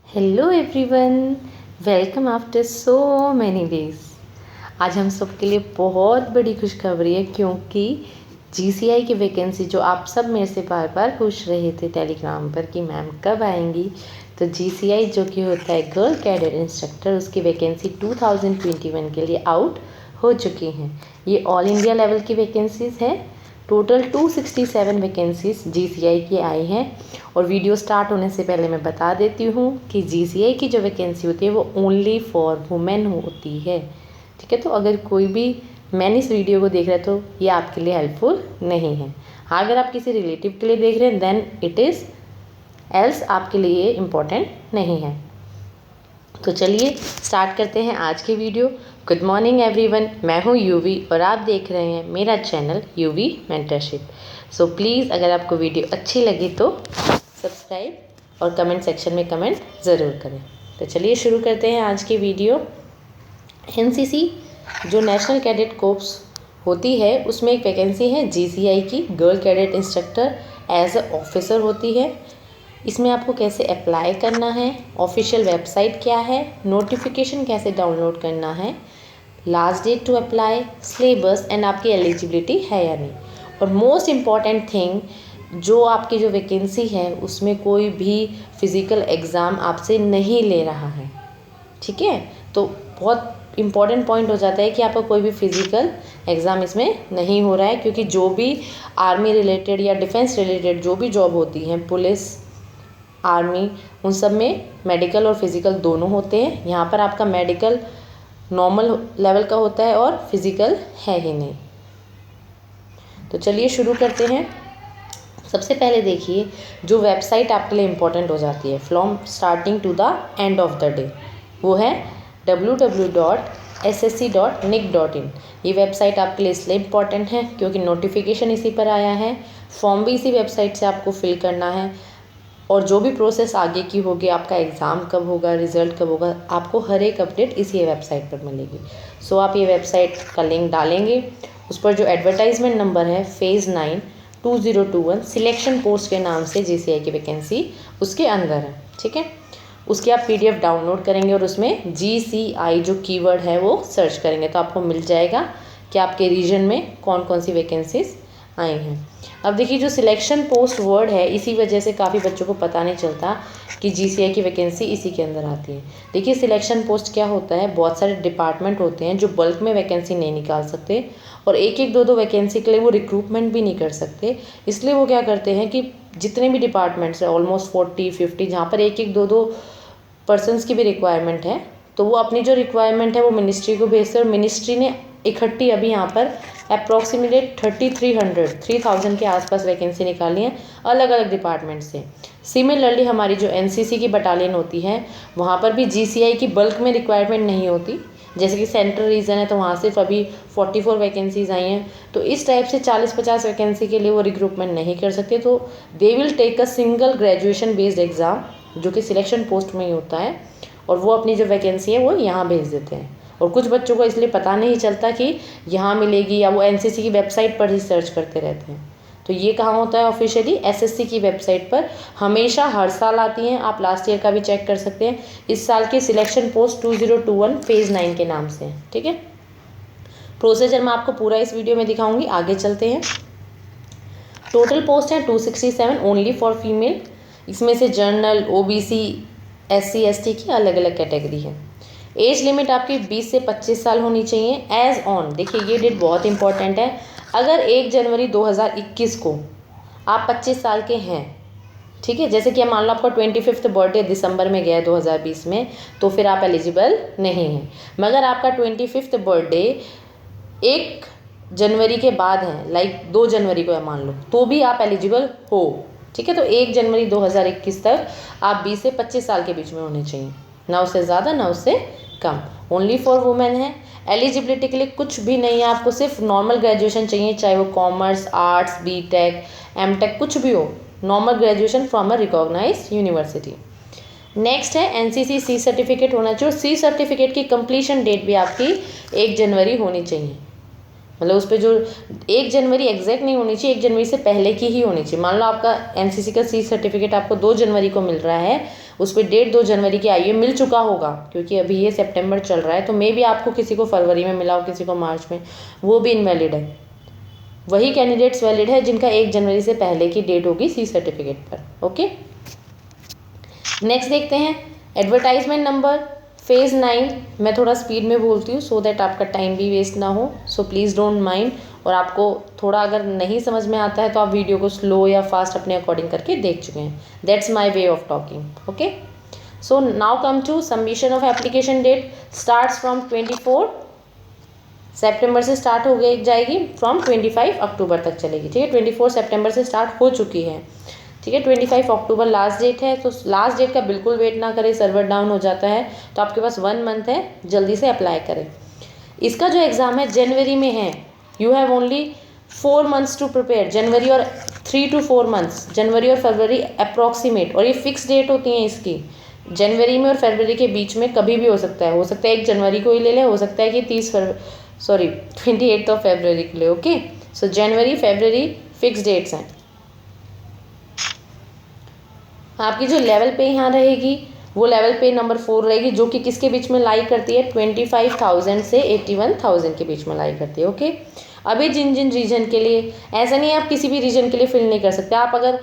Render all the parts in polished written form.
Hello everyone, welcome after so many days. आज हम सब के लिए बहुत बड़ी खुशखबरी है क्योंकि जीसीआई की वैकेंसी जो आप सब मेरे से बार बार पूछ रहे थे टेलीग्राम पर कि मैम कब आएंगी, तो जीसीआई जो कि होता है गर्ल कैडेट इंस्ट्रक्टर, उसकी वैकेंसी 2021 के लिए आउट हो चुकी हैं। ये ऑल इंडिया लेवल की वैकेंसीज़ हैं। टोटल 267 वैकेंसीज जीसीआई की आई हैं। और वीडियो स्टार्ट होने से पहले मैं बता देती हूँ कि जीसीआई की जो वैकेंसी होती है वो ओनली फॉर वुमेन होती है। ठीक है, तो अगर कोई भी मैन इस वीडियो को देख रहा है तो ये आपके लिए हेल्पफुल नहीं है। हाँ, अगर आप किसी रिलेटिव के लिए देख रहे हैं देन इट इज़ एल्स आपके लिए इम्पोर्टेंट नहीं है। तो चलिए स्टार्ट करते हैं आज की वीडियो। गुड मॉर्निंग एवरीवन, मैं हूँ यूवी और आप देख रहे हैं मेरा channel UV mentorship. So please अगर आपको वीडियो अच्छी लगी तो सब्सक्राइब और कमेंट सेक्शन में कमेंट ज़रूर करें। तो चलिए शुरू करते हैं आज की वीडियो। एनसीसी जो नेशनल कैडेट कोर्प्स होती है उसमें एक वैकेंसी है जीसीआई की girl cadet instructor as a officer होती है। इसमें आपको कैसे अप्लाई करना है, ऑफिशियल वेबसाइट क्या है, नोटिफिकेशन कैसे डाउनलोड करना है, last date to apply, syllabus and आपकी एलिजिबिलिटी है या नहीं। और मोस्ट इम्पॉर्टेंट थिंग, जो आपकी जो वैकेंसी है उसमें कोई भी फिज़िकल एग्ज़ाम आपसे नहीं ले रहा है। ठीक है, तो बहुत इम्पॉर्टेंट पॉइंट हो जाता है कि आपका कोई भी फिज़िकल एग्ज़ाम इसमें नहीं हो रहा है, क्योंकि जो भी आर्मी रिलेटेड या डिफेंस रिलेटेड जो भी जॉब होती हैं, पुलिस, आर्मी, उन सब में मेडिकल और फिज़िकल दोनों होते हैं। यहाँ पर आपका मेडिकल नॉर्मल लेवल का होता है और फिज़िकल है ही नहीं। तो चलिए शुरू करते हैं। सबसे पहले देखिए जो वेबसाइट आपके लिए इम्पोर्टेंट हो जाती है from starting to the end of the day, वो है www.ssc.nic.in। ये वेबसाइट आपके लिए इसलिए इम्पॉर्टेंट है क्योंकि नोटिफिकेशन इसी पर आया है, फॉर्म भी इसी वेबसाइट से आपको फिल करना है, और जो भी प्रोसेस आगे की होगी, आपका एग्ज़ाम कब होगा, रिज़ल्ट कब होगा, आपको हर एक अपडेट इसी वेबसाइट पर मिलेगी। सो आप ये वेबसाइट का लिंक डालेंगे, उस पर जो एडवर्टाइजमेंट नंबर है फेज़ 9 2021 सिलेक्शन पोस्ट के नाम से जीसीआई की वैकेंसी उसके अंदर है। ठीक है, उसकी आप पीडीएफ डाउनलोड करेंगे और उसमें जीसीआई जो कीवर्ड है वो सर्च करेंगे तो आपको मिल जाएगा कि आपके रीजन में कौन कौन सी वैकेंसीज आई हैं। अब देखिए जो सिलेक्शन पोस्ट वर्ड है, इसी वजह से काफ़ी बच्चों को पता नहीं चलता कि जीसीआई की वैकेंसी इसी के अंदर आती है। देखिए सिलेक्शन पोस्ट क्या होता है, बहुत सारे डिपार्टमेंट होते हैं जो बल्क में वैकेंसी नहीं निकाल सकते और एक एक दो दो वैकेंसी के लिए वो रिक्रूटमेंट भी नहीं कर सकते। इसलिए वो क्या करते हैं कि जितने भी डिपार्टमेंट्स हैं ऑलमोस्ट 40-50, जहाँ पर एक एक दो दो पर्सनस की भी रिक्वायरमेंट है, तो वो अपनी जो रिक्वायरमेंट है वो मिनिस्ट्री को भेजते हैं और मिनिस्ट्री ने इकट्ठी अभी यहाँ पर अप्रॉक्सीमेट 3000 के आसपास वैकेंसी निकाली हैं अलग अलग डिपार्टमेंट से। सिमिलरली हमारी जो एनसीसी की बटालियन होती है वहाँ पर भी जीसीआई की बल्क में रिक्वायरमेंट नहीं होती, जैसे कि सेंट्रल रीजन है तो वहाँ सिर्फ अभी 44 वैकेंसीज आई हैं। तो इस टाइप से 40-50 वैकेंसी के लिए वो रिक्रूटमेंट नहीं कर सकते, तो they will take a single graduation based exam जो कि सिलेक्शन पोस्ट में ही होता है, और वो अपनी जो वैकेंसी है वो यहाँ भेज देते हैं। और कुछ बच्चों को इसलिए पता नहीं चलता कि यहाँ मिलेगी, या वो एनसीसी की वेबसाइट पर ही सर्च करते रहते हैं। तो ये कहाँ होता है ऑफिशियली, एसएससी की वेबसाइट पर हमेशा हर साल आती हैं। आप लास्ट ईयर का भी चेक कर सकते हैं। इस साल की सिलेक्शन पोस्ट 2021 फेज़ 9 के नाम से। ठीक है, प्रोसीजर मैं आपको पूरा इस वीडियो में दिखाऊंगी। आगे चलते हैं। टोटल पोस्ट है 267 ओनली फॉर फीमेल। इसमें से जनरल, ओबीसी, एससी, एसटी की अलग अलग कैटेगरी है। एज लिमिट आपकी 20 से 25 साल होनी चाहिए। एज ऑन, देखिए ये डेट बहुत इंपॉर्टेंट है, अगर 1 जनवरी 2021 को आप 25 साल के हैं, ठीक है, जैसे कि मान लो आपका 25th बर्थडे दिसंबर में गया है 2020 में, तो फिर आप एलिजिबल नहीं हैं। मगर आपका 25th बर्थडे 1 जनवरी के बाद है, लाइक 2 जनवरी को है मान लो, तो भी आप एलिजिबल हो। ठीक है, तो 1 जनवरी 2021 तक आप 20 से 25 साल के बीच में होने चाहिए, ना उससे ज़्यादा ना उससे कम। ओनली फॉर वुमेन है। एलिजिबिलिटी के लिए कुछ भी नहीं है, आपको सिर्फ नॉर्मल ग्रेजुएशन चाहिए, चाहे वो कॉमर्स, आर्ट्स, बीटेक, एमटेक कुछ भी हो, normal graduation from a recognised university. Next है एनसीसी सी सर्टिफिकेट होना चाहिए। सी सर्टिफिकेट की कंप्लीशन डेट भी आपकी 1 जनवरी होनी चाहिए। मतलब उस पर जो 1 जनवरी एग्जैक्ट नहीं होनी चाहिए, 1 जनवरी से पहले की ही होनी चाहिए। मान लो आपका एनसीसी का सी सर्टिफिकेट आपको 2 जनवरी को मिल रहा है, उस पर डेट 2 जनवरी की आई है, मिल चुका होगा क्योंकि अभी ये सितंबर चल रहा है, तो मे भी आपको किसी को फरवरी में मिला हो, किसी को मार्च में, वो भी इनवैलिड है। वही कैंडिडेट्स वैलिड है जिनका 1 जनवरी से पहले की डेट होगी सी सर्टिफिकेट पर। ओके, नेक्स्ट देखते हैं एडवर्टाइजमेंट नंबर फेज़ 9। मैं थोड़ा स्पीड में बोलती हूँ सो दैट आपका टाइम भी वेस्ट ना हो, सो प्लीज़ डोंट माइंड। और आपको थोड़ा अगर नहीं समझ में आता है तो आप वीडियो को स्लो या फास्ट अपने अकॉर्डिंग करके देख चुके हैं। That's my way of talking. Okay, so now come to submission of application date starts from 24 सितंबर से स्टार्ट हो गई जाएगी, फ्रॉम 25 अक्टूबर तक चलेगी। ठीक है, 24 सितंबर से स्टार्ट हो चुकी है। ठीक है, 25 अक्टूबर लास्ट डेट है, तो लास्ट डेट का बिल्कुल वेट ना करें, सर्वर डाउन हो जाता है। तो आपके पास 1 मंथ है, जल्दी से अप्लाई करें। इसका जो एग्ज़ाम है जनवरी में है, you have only 4 months to prepare. जनवरी और 3 to 4 मंथ्स, जनवरी और फरवरी अप्रॉक्सीमेट, और ये फिक्स डेट होती हैं इसकी। जनवरी में और फरवरी के बीच में कभी भी हो सकता है 1 जनवरी को ही ले लें, हो सकता है कि 28 फरवरी के लिए। ओके, सो जनवरी फरवरी फिक्स डेट्स हैं। आपकी जो लेवल पे यहाँ रहेगी वो लेवल पे नंबर 4 रहेगी, जो कि किसके बीच में लाई करती है, 25,000 से 81,000 के बीच में लाई करती है। ओके, अभी जिन जिन रीजन के लिए, ऐसा नहीं है आप किसी भी रीजन के लिए फिल नहीं कर सकते। आप अगर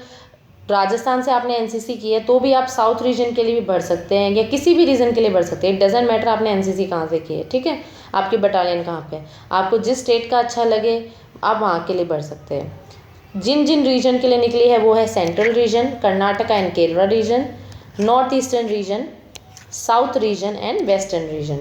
राजस्थान से आपने एनसीसी की है तो भी आप साउथ रीजन के लिए भी बढ़ सकते हैं, या किसी भी रीजन के लिए बढ़ सकते हैं। इट डजेंट मैटर आपने एनसीसी कहाँ से की है। ठीक है, आपकी बटालियन कहाँ पे है, आपको जिस स्टेट का अच्छा लगे आप वहाँ के लिए बढ़ सकते हैं। जिन जिन रीजन के लिए निकली है वो है central region, Karnataka and Kerala region, north eastern region, south region and western region.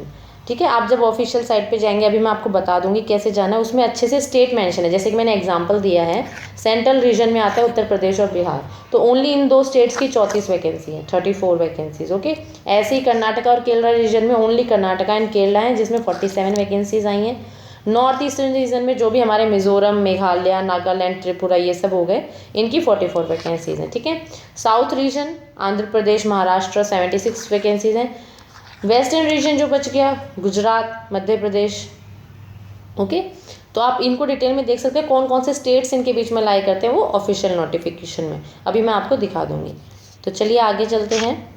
ठीक है, आप जब ऑफिशियल साइट पे जाएंगे, अभी मैं आपको बता दूंगी कैसे जाना है, उसमें अच्छे से स्टेट मेंशन है। जैसे कि मैंने एग्जांपल दिया है, सेंट्रल रीजन में आता है उत्तर प्रदेश और बिहार, तो ओनली इन 2 स्टेट्स की 34 वैकेंसी है, 34 वैकेंसीज। ओके, ऐसे ही कर्नाटका और केरला रीजन में ओनली कर्नाटका एंड केरला है जिसमें 47 वैकेंसीज आई हैं। नॉर्थ ईस्टर्न रीजन में जो भी हमारे मिजोरम, मेघालय, नागालैंड, त्रिपुरा ये सब हो गए, इनकी 44 वैकेंसीज हैं। ठीक है, south region Andhra Pradesh, Maharashtra 76 vacancies हैं। वेस्टर्न रीजन जो बच गया गुजरात, मध्य प्रदेश। ओके, तो आप इनको डिटेल में देख सकते हैं कौन कौन से स्टेट्स इनके बीच में लाई करते हैं, वो ऑफिशियल नोटिफिकेशन में अभी मैं आपको दिखा दूंगी। तो चलिए आगे चलते हैं।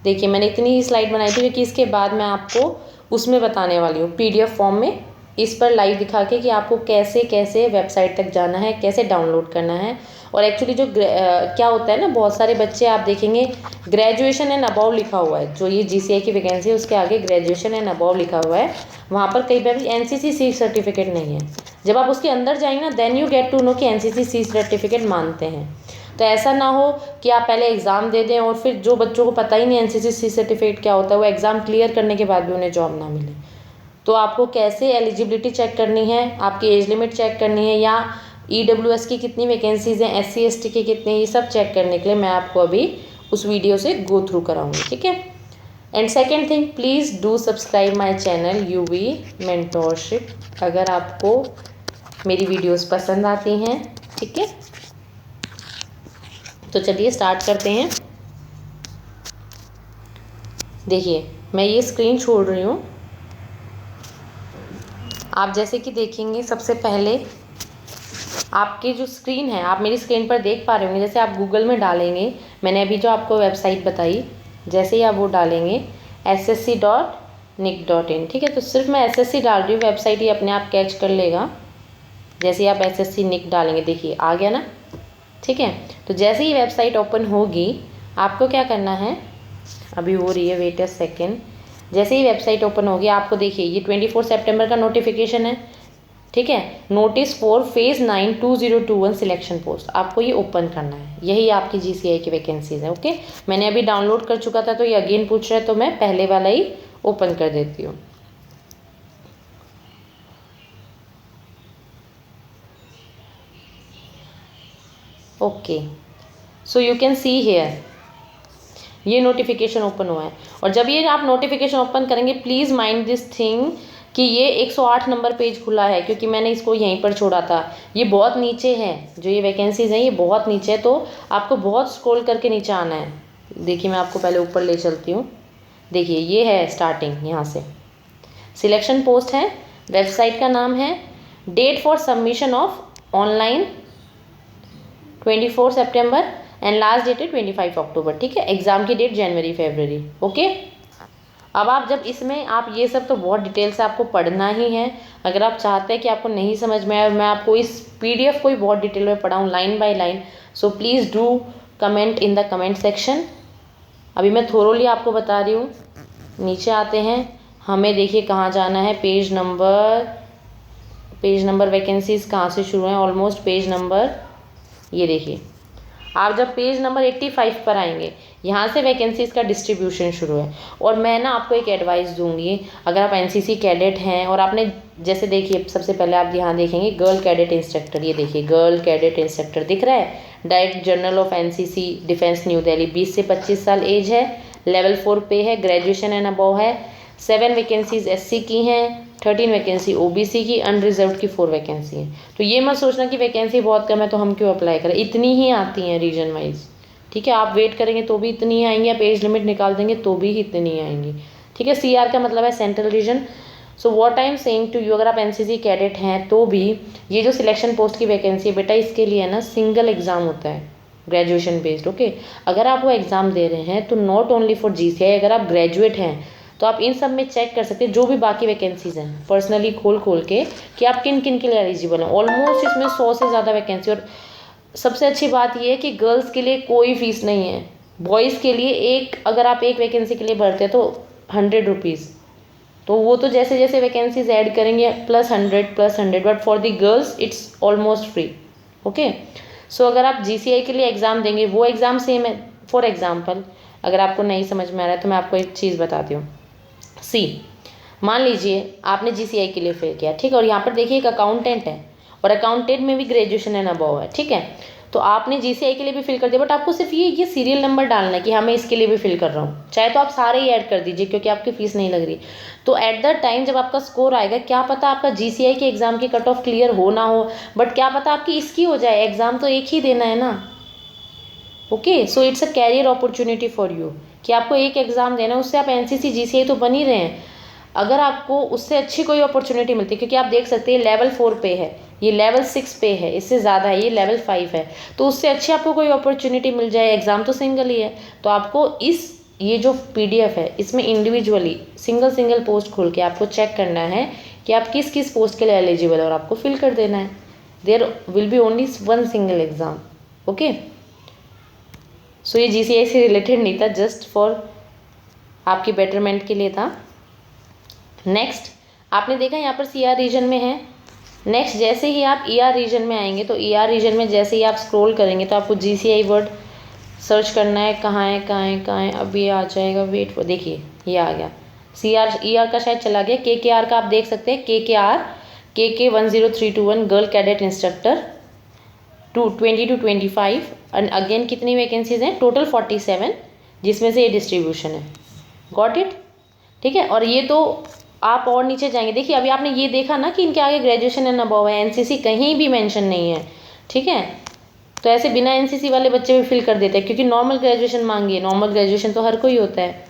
देखिए, मैंने इतनी ही स्लाइड बनाई थी क्योंकि इसके बाद मैं आपको उसमें बताने वाली हूँ पीडीएफ फॉर्म में, इस पर लाइव दिखा के कि आपको कैसे कैसे वेबसाइट तक जाना है, कैसे डाउनलोड करना है। और एक्चुअली जो क्या होता है ना, बहुत सारे बच्चे आप देखेंगे ग्रेजुएशन एंड अबव लिखा हुआ है, जो ये जीसीआई की वैकेंसी है उसके आगे ग्रेजुएशन एंड अबव लिखा हुआ है, वहाँ पर कई बार एनसीसी सी सर्टिफिकेट नहीं है। जब आप उसके अंदर जाएंगे ना, then you get to know कि एनसीसी सी सर्टिफिकेट मानते हैं। तो ऐसा ना हो कि आप पहले एग्ज़ाम दे दें और फिर जो बच्चों को पता ही नहीं एनसीसी सी सर्टिफिकेट क्या होता है, वो एग्ज़ाम क्लियर करने के बाद भी उन्हें जॉब ना मिले। तो आपको कैसे एलिजिबिलिटी चेक करनी है, आपकी एज लिमिट चेक करनी है, या ईडब्ल्यूएस की कितनी वैकेंसीज़ हैं, एससी एसटी की कितनी, ये सब चेक करने के लिए मैं आपको अभी उस वीडियो से गो थ्रू कराऊंगी। ठीक है, and second thing, please do subscribe my channel UV mentorship अगर आपको मेरी वीडियोस पसंद आती हैं। ठीक है, तो चलिए स्टार्ट करते हैं। देखिए, मैं ये स्क्रीन छोड़ रही हूँ। आप जैसे कि देखेंगे, सबसे पहले आपकी जो स्क्रीन है, आप मेरी स्क्रीन पर देख पा रहे होंगे, जैसे आप गूगल में डालेंगे, मैंने अभी जो आपको वेबसाइट बताई, जैसे ही आप वो डालेंगे ssc.nic.in। ठीक है, तो सिर्फ मैं SSC डाल रही हूँ, वेबसाइट ही अपने आप कैच कर लेगा। जैसे ही आप SSC NIC डालेंगे, देखिए आ गया ना। ठीक है, तो जैसे ही वेबसाइट ओपन होगी, आपको क्या करना है, अभी हो रही है, वेट अ सेकेंड। जैसे ही वेबसाइट ओपन होगी, आपको देखिए ये 24 सितंबर का नोटिफिकेशन है। ठीक है, notice for phase 9 2021 selection post, आपको ये ओपन करना है। यही आपकी जीसीआई की वैकेंसीज है। ओके, मैंने अभी डाउनलोड कर चुका था तो ये अगेन पूछ रहा है, तो मैं पहले वाला ही ओपन कर देती हूँ। Okay, so you can see here ये नोटिफिकेशन ओपन हुआ है। और जब ये आप नोटिफिकेशन ओपन करेंगे, प्लीज़ माइंड दिस थिंग कि ये 108 नंबर पेज खुला है, क्योंकि मैंने इसको यहीं पर छोड़ा था। ये बहुत नीचे है, जो ये वैकेंसीज़ हैं ये बहुत नीचे है, तो आपको बहुत स्क्रॉल करके नीचे आना है। देखिए, मैं आपको पहले ऊपर ले चलती हूँ। देखिए, ये है स्टार्टिंग, यहाँ से सिलेक्शन पोस्ट है। वेबसाइट का नाम है date for submission of online 24 सितंबर एंड लास्ट डेट है 25 अक्टूबर, ठीक है। एग्ज़ाम की डेट जनवरी फरवरी, ओके। अब आप जब इसमें आप ये सब तो बहुत डिटेल से आपको पढ़ना ही है। अगर आप चाहते हैं कि आपको नहीं समझ में आए और मैं आपको इस PDF को ही बहुत डिटेल में पढ़ाऊँ line by line, so please do comment in the comment section. अभी मैं थोरोली आपको बता रही हूँ। नीचे आते हैं, हमें देखिए कहाँ जाना है, पेज नंबर वैकेंसीज़ कहाँ से शुरू हैं, ऑलमोस्ट पेज नंबर, ये देखिए आप जब पेज नंबर 85 पर आएंगे यहाँ से वैकेंसीज़ का डिस्ट्रीब्यूशन शुरू है। और मैं ना आपको एक एडवाइस दूंगी, अगर आप NCC कैडेट हैं और आपने जैसे देखिए सबसे पहले आप यहाँ देखेंगे गर्ल कैडेट इंस्ट्रक्टर, ये देखिए गर्ल कैडेट इंस्ट्रक्टर दिख रहा है, direct general of NCC defence new Delhi, 20 से 25 साल एज है, लेवल 4 पे है, ग्रेजुएशन एंड अबव है, 7 वैकेंसीज SC की हैं, 13 वैकेंसी OBC की, अनरिजर्व की 4 वैकेंसी है। तो ये मत सोचना कि वैकेंसी बहुत कम है तो हम क्यों अप्लाई करें, इतनी ही आती हैं रीजन वाइज, ठीक है। आप वेट करेंगे तो भी इतनी ही आएंगी, आप एज लिमिट निकाल देंगे तो भी इतनी ही आएंगी, ठीक है। CR का मतलब है central region. So what I am saying to you, अगर आप NCC कैडेट हैं तो भी ये जो सिलेक्शन पोस्ट की वैकेंसी है बेटा, इसके लिए ना सिंगल एग्ज़ाम होता है ग्रेजुएशन बेस्ड, ओके। अगर आप वो एग्ज़ाम दे रहे हैं तो नॉट ओनली फॉर GCI, अगर आप ग्रेजुएट हैं तो आप इन सब में चेक कर सकते हैं जो भी बाकी वैकेंसीज़ हैं पर्सनली खोल के कि आप किन किन के लिए एलिजिबल हैं। ऑलमोस्ट इसमें 100 से ज़्यादा वैकेंसी, और सबसे अच्छी बात यह है कि गर्ल्स के लिए कोई फीस नहीं है, बॉयज़ के लिए अगर आप एक वैकेंसी के लिए भरते हैं तो 100 रुपीज़, तो वो तो जैसे जैसे वैकेंसीज ऐड करेंगे +100 but for the girls it's almost free, okay. So अगर आप GCI के लिए एग्ज़ाम देंगे वो एग्ज़ाम सेम है। फॉर एग्जाम्पल अगर आपको नहीं समझ में आ रहा है तो मैं आपको एक चीज़ बताती हूँ। मान लीजिए आपने GCI के लिए फेल किया, ठीक है, और यहाँ पर देखिए एक अकाउंटेंट है और अकाउंटेंट में भी ग्रेजुएशन एंड अबव है, ठीक है। तो आपने GCI के लिए भी फिल कर दिया, बट आपको सिर्फ ये सीरियल नंबर डालना है कि हाँ मैं इसके लिए भी फिल कर रहा हूँ, चाहे तो आप सारे ही ऐड कर दीजिए क्योंकि आपकी फीस नहीं लग रही। तो एट द टाइम जब आपका स्कोर आएगा, क्या पता आपका GCI के एग्ज़ाम की कट ऑफ क्लियर हो ना हो, बट क्या पता आपकी इसकी हो जाए, एग्ज़ाम तो एक ही देना है ना, okay. So it's a career opportunity for you कि आपको एक एग्ज़ाम देना है, उससे आप NCC GCI तो बन ही रहे हैं। अगर आपको उससे अच्छी कोई अपॉर्चुनिटी मिलती है, क्योंकि आप देख सकते हैं लेवल 4 पे है, ये लेवल 6 पे है, इससे ज़्यादा है, ये लेवल 5 है, तो उससे अच्छी आपको कोई अपॉर्चुनिटी मिल जाए, एग्ज़ाम तो सिंगल ही है, तो आपको ये जो PDF है इसमें इंडिविजुअली सिंगल पोस्ट खोल के आपको चेक करना है कि आप किस किस पोस्ट के लिए एलिजिबल है और आपको फिल कर देना है। There will be only 1 single exam, okay. So ये GCI से रिलेटेड नहीं था, जस्ट फॉर आपकी बेटरमेंट के लिए था। नेक्स्ट आपने देखा यहाँ पर CR रीजन में है। नेक्स्ट जैसे ही आप ER रीजन में आएंगे तो ER रीजन में जैसे ही आप स्क्रॉल करेंगे तो आपको GCI वर्ड सर्च करना है, कहाँ है, अभी आ जाएगा, वेट फॉर, देखिए ये आ गया। ER का शायद चला गया, KKR का आप देख सकते हैं, KK 10321 girl cadet instructor 20 to 25 and again कितनी वैकेंसीज हैं, टोटल 47, जिसमें से ये डिस्ट्रीब्यूशन है, गॉट इट, ठीक है। और ये तो आप और नीचे जाएंगे, देखिए अभी आपने ये देखा ना कि इनके आगे ग्रेजुएशन एंड अबव है, NCC कहीं भी मेंशन नहीं है, ठीक है। तो ऐसे बिना NCC वाले बच्चे भी फिल कर देते हैं क्योंकि नॉर्मल ग्रेजुएशन मांगिए, नॉर्मल ग्रेजुएशन तो हर कोई होता है।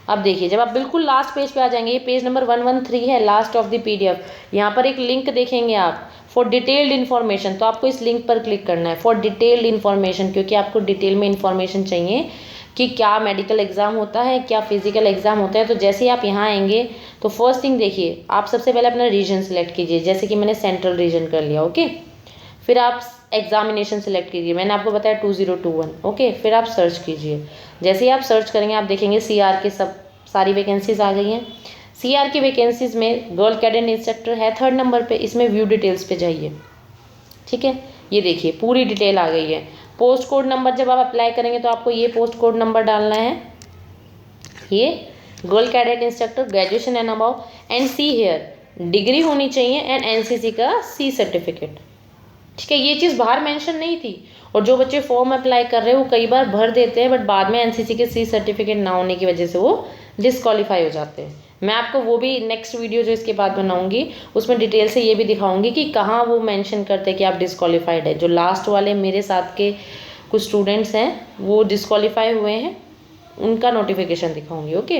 अब देखिए जब आप बिल्कुल लास्ट पेज पे आ जाएंगे, ये पेज नंबर 113 है, लास्ट ऑफ द PDF, यहाँ पर एक लिंक देखेंगे आप फॉर डिटेल्ड इन्फॉर्मेशन, तो आपको इस लिंक पर क्लिक करना है फॉर डिटेल्ड इन्फॉर्मेशन, क्योंकि आपको डिटेल में इन्फॉर्मेशन चाहिए कि क्या मेडिकल एग्ज़ाम होता है, क्या फिजिकल एग्ज़ाम होता है। तो जैसे ही आप यहाँ आएंगे तो फर्स्ट थिंग देखिए, आप सबसे पहले अपना रीजन सेलेक्ट कीजिए, जैसे कि मैंने सेंट्रल रीजन कर लिया, ओके। फिर आप एग्जामिनेशन सेलेक्ट कीजिए, मैंने आपको बताया 2021, ओके। फिर आप सर्च कीजिए, जैसे ही आप सर्च करेंगे आप देखेंगे CR के सारी वैकेंसीज आ गई हैं। CR की वैकेंसीज में गर्ल कैडेट इंस्ट्रक्टर है 3rd नंबर पे, इसमें व्यू डिटेल्स पे जाइए, ठीक है। ये देखिए पूरी डिटेल आ गई है। पोस्ट कोड नंबर जब आप अप्लाई करेंगे तो आपको ये पोस्ट कोड नंबर डालना है, ये girl cadet instructor graduation and above, and see here degree होनी चाहिए एंड NCC का C सर्टिफिकेट, ठीक है। ये चीज़ बाहर मेंशन नहीं थी, और जो बच्चे फॉर्म अप्लाई कर रहे हैं वो कई बार भर देते हैं बट बाद में NCC के C सर्टिफिकेट ना होने की वजह से वो डिस्क्वालीफाई हो जाते हैं। मैं आपको वो भी नेक्स्ट वीडियो जो इसके बाद बनाऊंगी उसमें डिटेल से ये भी दिखाऊंगी कि कहाँ वो मेंशन करते हैं कि आप डिस्क्वालीफाइड है। जो लास्ट वाले मेरे साथ के कुछ स्टूडेंट्स हैं वो डिस्क्वालीफाई हुए हैं, उनका नोटिफिकेशन दिखाऊंगी, okay.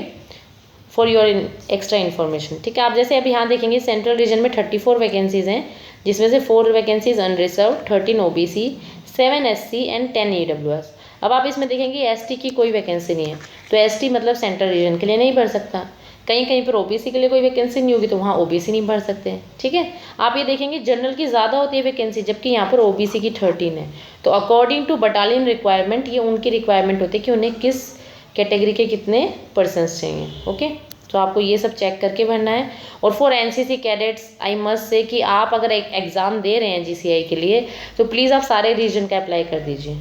For your extra information, ठीक है। आप जैसे अभी यहाँ देखेंगे सेंट्रल रीजन में 34 वैकेंसीज़ हैं, जिसमें से 4 vacancies unreserved, 13 OBC, 7 SC and 10 EWS। अब आप इसमें देखेंगे ST की कोई वैकेंसी नहीं है, तो ST मतलब सेंट्रल रीजन के लिए नहीं भर सकता। कहीं कहीं पर OBC के लिए कोई वैकेंसी नहीं होगी तो वहाँ OBC नहीं भर सकते, ठीक है। आप ये देखेंगे जनरल की ज़्यादा होती है वैकेंसी, जबकि यहाँ पर OBC की 13 है। तो अकॉर्डिंग टू बटालियन रिक्वायरमेंट, ये उनकी रिक्वायरमेंट होती है कि उन्हें किस कैटेगरी के कितने पर्सन्स चाहिए, ओके। तो आपको ये सब चेक करके भरना है। और for NCC cadets I must say कि आप अगर एक एग्ज़ाम दे रहे हैं GCI के लिए तो प्लीज़ आप सारे रीजन का अप्लाई कर दीजिए,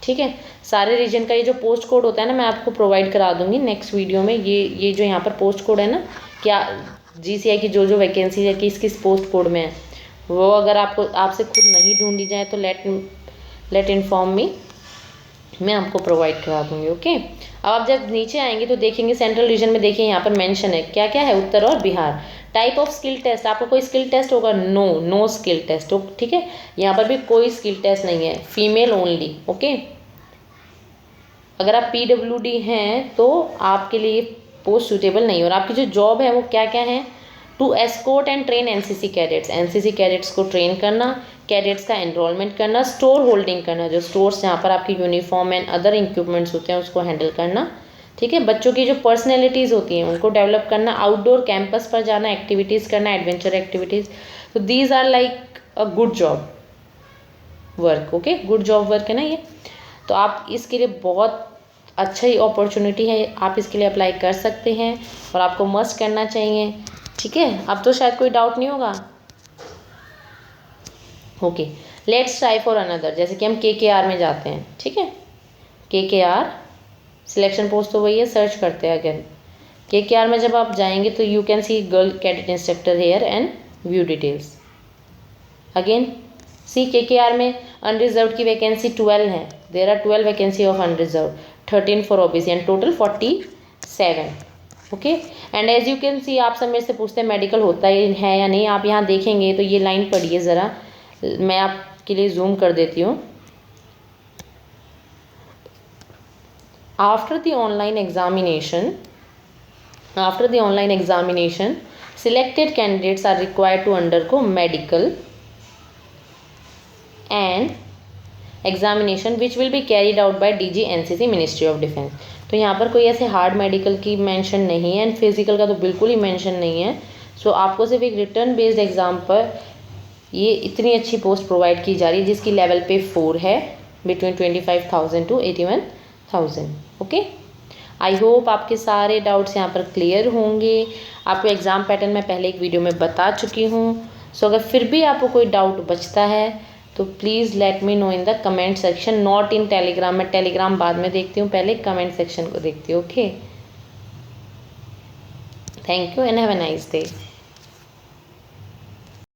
ठीक है। सारे रीजन का ये जो पोस्ट कोड होता है ना, मैं आपको प्रोवाइड करा दूंगी नेक्स्ट वीडियो में। ये जो यहाँ पर पोस्ट कोड है ना, क्या GCI की जो वैकेंसी है किस किस पोस्ट कोड में है, वो अगर आपसे खुद नहीं ढूंढी जाए तो लेट इन्फॉर्म मी, मैं आपको प्रोवाइड करा दूंगी, ओके। अब आप जब नीचे आएंगे तो देखेंगे सेंट्रल रीजन में, देखिए यहाँ पर मेंशन है क्या क्या है, उत्तर और Bihar. Type of skill test, आपको कोई स्किल टेस्ट होगा? नो स्किल टेस्ट, ठीक है। यहाँ पर भी कोई स्किल टेस्ट नहीं है, फीमेल ओनली, ओके। अगर आप PWD हैं तो आपके लिए पोस्ट सूटेबल नहीं है। और आपकी जो जॉब है वो क्या क्या है? To escort and train NCC cadets, NCC cadets को ट्रेन करना, कैडेट्स का एनरोलमेंट करना, स्टोर होल्डिंग करना, जो स्टोर्स जहाँ पर आपकी यूनिफॉर्म एंड अदर इक्विपमेंट्स होते हैं उसको हैंडल करना, ठीक है। बच्चों की जो पर्सनैलिटीज़ होती हैं उनको डेवलप करना, आउटडोर कैंपस पर जाना, एक्टिविटीज़ करना, एडवेंचर एक्टिविटीज़। तो these are like a good job work, okay, good job work है ना ये। तो आप इसके लिए बहुत अच्छा ही अपॉर्चुनिटी है, आप इसके लिए अप्लाई कर सकते हैं और आपको मस्ट करना चाहिए, ठीक है। अब तो शायद कोई डाउट नहीं होगा, okay. Let's try for another, जैसे कि हम KKR में जाते हैं, ठीक है। KKR सिलेक्शन पोस्ट तो वही है, सर्च करते हैं अगेन। KKR में जब आप जाएंगे तो you can see girl cadet instructor here and view details. Again see KKR में अनरिजर्व की वैकेंसी 12 है, there are 12 vacancy of unreserved, 13 for OBC and total 47, okay. And as you can see, आप सब मेरे से पूछते हैं मेडिकल होता है या नहीं, आप यहाँ देखेंगे तो ये लाइन पढ़िए ज़रा, मैं आपके लिए जूम कर देती हूँ। After the online examination selected candidates are required to undergo medical and examination which will be carried out by DG NCC Ministry of Defence। तो यहाँ पर कोई ऐसे हार्ड मेडिकल की मेंशन नहीं है एंड फिजिकल का तो बिल्कुल ही मेंशन नहीं है। सो आपको सिर्फ एक रिटर्न बेस्ड एग्ज़ाम पर ये इतनी अच्छी पोस्ट प्रोवाइड की जा रही है जिसकी लेवल पे 4 है, between 25,000 to 81,000, okay. I hope आपके सारे डाउट्स यहाँ पर क्लियर होंगे। आपको एग्ज़ाम पैटर्न मैं पहले एक वीडियो में बता चुकी हूँ। सो अगर फिर भी आपको कोई डाउट बचता है तो please let me know in the comment section, not in Telegram. मैं टेलीग्राम बाद में देखती हूँ, पहले कमेंट सेक्शन को देखती हूँ, okay. Thank you and have a nice day.